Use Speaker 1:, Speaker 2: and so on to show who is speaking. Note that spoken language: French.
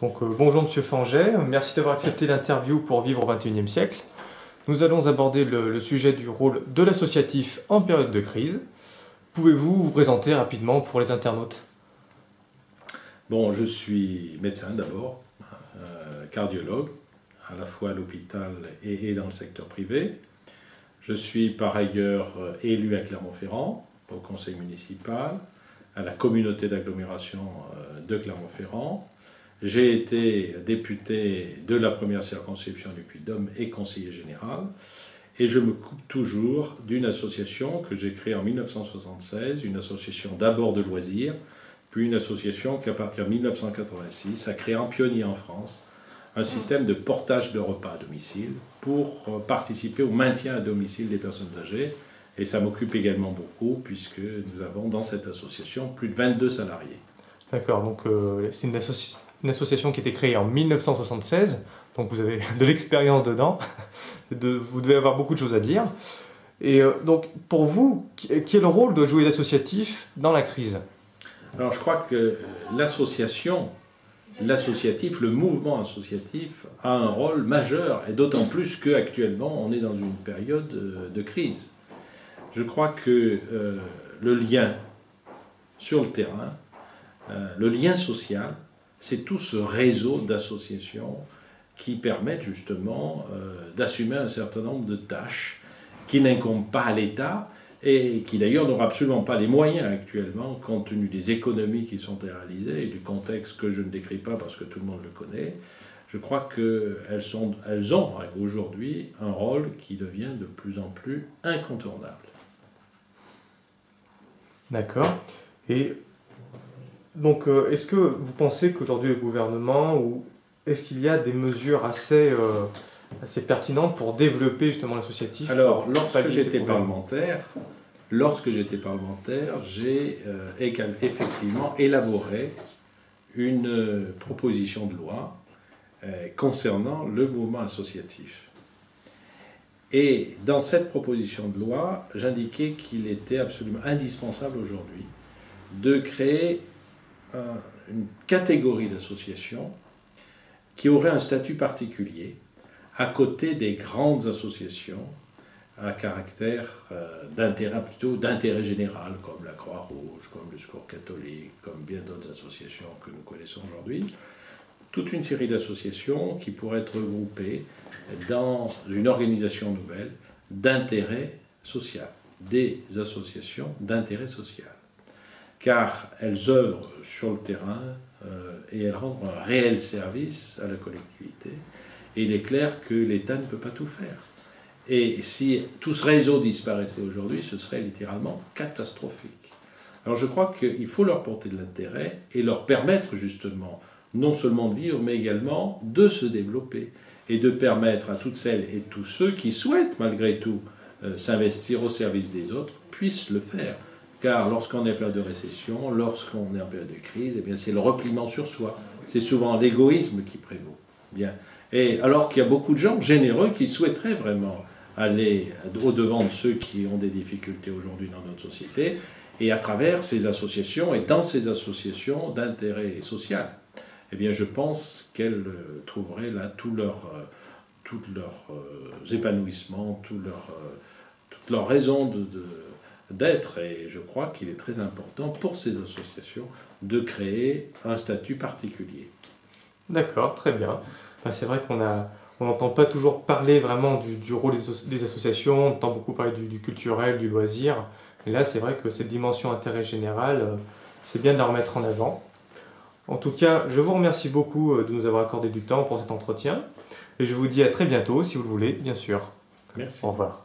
Speaker 1: Bonjour Monsieur Fanget, merci d'avoir accepté l'interview pour Vivre au XXIe siècle. Nous allons aborder le sujet du rôle de l'associatif en période de crise. Pouvez-vous vous présenter rapidement pour les internautes?
Speaker 2: Bon, je suis médecin d'abord, cardiologue, à la fois à l'hôpital et dans le secteur privé. Je suis par ailleurs élu à Clermont-Ferrand, au conseil municipal, à la communauté d'agglomération de Clermont-Ferrand. J'ai été député de la première circonscription du Puy-de-Dôme et conseiller général. Et je me coupe toujours d'une association que j'ai créée en 1976, une association d'abord de loisirs, puis une association qui, à partir de 1986, a créé en pionnier en France un système de portage de repas à domicile pour participer au maintien à domicile des personnes âgées. Et ça m'occupe également beaucoup puisque nous avons dans cette association plus de 22 salariés.
Speaker 1: D'accord, donc c'est une association qui a été créée en 1976, donc vous avez de l'expérience dedans, vous devez avoir beaucoup de choses à dire. Et donc pour vous, quel rôle doit jouer l'associatif dans la crise?
Speaker 2: Alors je crois que l'associatif, le mouvement associatif a un rôle majeur, et d'autant plus qu'actuellement on est dans une période de crise. Je crois que le lien sur le terrain, le lien social, c'est tout ce réseau d'associations qui permettent justement d'assumer un certain nombre de tâches qui n'incombent pas à l'État et qui d'ailleurs n'aura absolument pas les moyens actuellement compte tenu des économies qui sont réalisées et du contexte que je ne décris pas parce que tout le monde le connaît. Je crois qu'elles ont aujourd'hui un rôle qui devient de plus en plus incontournable.
Speaker 1: D'accord. Et donc, est-ce que vous pensez qu'aujourd'hui le gouvernement, ou est-ce qu'il y a des mesures assez pertinentes pour développer justement l'associatif?
Speaker 2: Alors, lorsque j'étais parlementaire, j'ai effectivement élaboré une proposition de loi concernant le mouvement associatif. Et dans cette proposition de loi, j'indiquais qu'il était absolument indispensable aujourd'hui de créer une catégorie d'associations qui aurait un statut particulier à côté des grandes associations à caractère d'intérêt général, comme la Croix-Rouge, comme le Secours catholique, comme bien d'autres associations que nous connaissons aujourd'hui. Toute une série d'associations qui pourraient être regroupées dans une organisation nouvelle d'intérêt social, des associations d'intérêt social. Car elles œuvrent sur le terrain et elles rendent un réel service à la collectivité. Et il est clair que l'État ne peut pas tout faire. Et si tout ce réseau disparaissait aujourd'hui, ce serait littéralement catastrophique. Alors je crois qu'il faut leur porter de l'intérêt et leur permettre justement non seulement de vivre, mais également de se développer et de permettre à toutes celles et tous ceux qui souhaitent malgré tout s'investir au service des autres, puissent le faire. Car lorsqu'on est en période de récession, lorsqu'on est en période de crise, eh bien c'est le repliement sur soi. C'est souvent l'égoïsme qui prévaut. Bien. Et alors qu'il y a beaucoup de gens généreux qui souhaiteraient vraiment aller au-devant de ceux qui ont des difficultés aujourd'hui dans notre société, et à travers ces associations et dans ces associations d'intérêt social, eh bien je pense qu'elles trouveraient là tout leur épanouissement, toute leur raison d'être. Et je crois qu'il est très important pour ces associations de créer un statut particulier.
Speaker 1: D'accord, très bien. C'est vrai qu'on n'entend pas toujours parler vraiment du rôle des associations, on entend beaucoup parler du culturel, du loisir. Et là, c'est vrai que cette dimension intérêt général, c'est bien de la remettre en avant. En tout cas, je vous remercie beaucoup de nous avoir accordé du temps pour cet entretien. Et je vous dis à très bientôt, si vous le voulez, bien sûr.
Speaker 2: Merci.
Speaker 1: Au revoir.